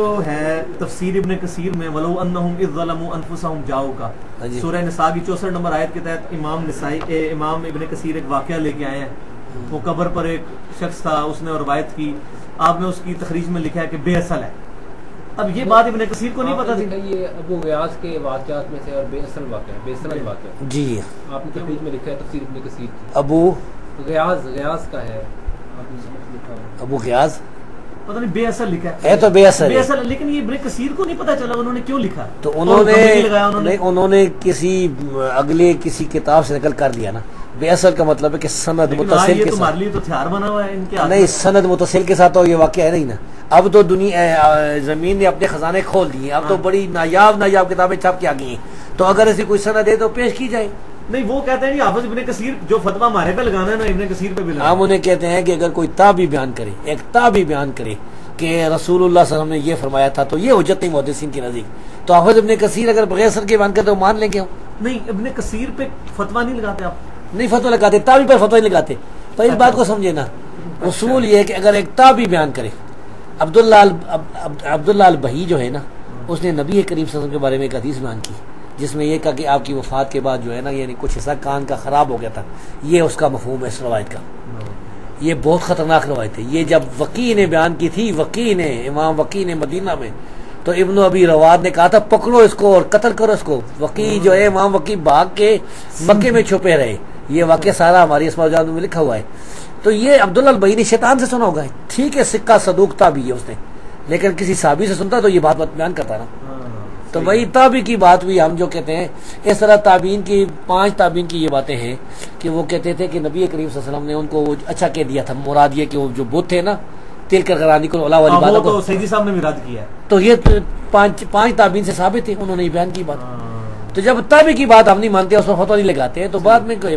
جو ہے تفسیر ابن کثیر میں وَلَوْ أَنَّهُمْ إِذْ ظَلَمُوا أَنفُسَهُمْ جاؤ کا سورہ نساء کی 64 نمبر آیت کے تحت امام ابن کثیر ایک واقعہ لے کے آئے ہیں۔ وہ قبر پر ایک شخص تھا، اس نے روایت کی، آپ نے اس کی تخریج میں لکھا ہے کہ بے اصل ہے۔ اب یہ بات ابن کثیر کو نہیں پتا تھی۔ یہ ابو غیاث کے واقعات میں سے اور بے اصل واقعہ ہے، بے اصل واقعہ جی آپ نے تخریج میں لکھا ہے تفسیر ابن کثیر ابو غیاث کا ہے، ابو غیاث پتہ نہیں بے اصل لکھا ہے تو بے اصل لیکن یہ ابن کثیر کو نہیں پتا چلا انہوں نے کیوں لکھا، تو انہوں نے کسی اگلے کسی کتاب سے نقل کر دیا نا۔ بے اصل کا مطلب ہے کہ سند متصل کے ساتھ تو ہتھیار بنا ہوا ہے ان کے نہیں، سند متصل کے ساتھ تو یہ واقعہ ہے نہیں نا۔ اب تو دنیا زمین نے اپنے خزانے کھول دیے، اب تو بڑی نایاب کتابیں چھپ کے آ گئی ہیں، تو اگر ایسی کوئی سند ہے تو پیش کی جائے۔ نہیں، وہ کہتے ہیں کہ حافظ ابن کثیر جو فتویٰ ہمارے پہ لگانا ہے نا ابن کثیر پہ بھی لگانا ہے۔ ہم انہیں کہتے ہیں کہ اگر کوئی تابعی بیان کرے، ایک تابعی بیان کرے کہ رسول اللہ صلی اللہ علیہ وسلم نے یہ فرمایا تھا، تو یہ حجت نہیں محدثین کی نزدیک۔ تو حافظ ابن کثیر اگر بغیر سند کے بیان کرے تو مان لیں گے ہم؟ نہیں، ابن کثیر پہ فتویٰ نہیں لگاتے آپ؟ نہیں فتویٰ لگاتے، تابعی پر فتویٰ نہیں لگاتے۔ تو اس بات کو سمجھے نا، اصول یہ ہے کہ اگر ایک تابعی بیان کرے، عبداللہ البہی جو ہے نا، اس نے نبی کریم صلی اللہ علیہ وسلم کے بارے میں ایک حدیث بیان کی جس میں یہ کہا کہ آپ کی وفات کے بعد جو ہے نا، یعنی کچھ حصہ کان کا خراب ہو گیا تھا۔ یہ اس کا مفہوم ہے اس روایت کا۔ یہ بہت خطرناک روایت ہے۔ یہ جب وکیع نے بیان کی تھی، امام وکیع نے مدینہ میں، تو ابن ابی رواد نے کہا تھا پکڑو اس کو اور قتل کرو اس کو۔ وکیع جو ہے امام وکیع بھاگ کے مکے میں چھپے رہے۔ یہ واقعہ سارا ہماری اسماء جان میں لکھا ہوا ہے۔ تو یہ عبداللہ البہی نے شیطان سے سنا ہوگا، ٹھیک ہے، سکہ صدوق تابعی ہے اس نے، لیکن کسی صحابی سے سنتا تو یہ بات بیان کرتا نا۔ تو وہی تابعی کی بات بھی ہم جو کہتے ہیں، اس طرح تابعین کی 5 تابعین کی یہ باتیں ہیں کہ وہ کہتے تھے کہ نبی کریم صلی اللہ علیہ وسلم نے ان کو اچھا کہہ دیا تھا۔ مراد یہ کہ وہ جو بت تھے نا، تل کر غرانی کو اولا والی بات کو سیدی صاحب نے بھی رد کیا ہے۔ تو یہ 5 تابعین سے ثابت تھے، انہوں نے بیان کی بات۔ تو جب تابعی کی بات ہم نہیں مانتے، اس پر فتویٰ نہیں لگاتے ہیں، تو بعد میں کوئی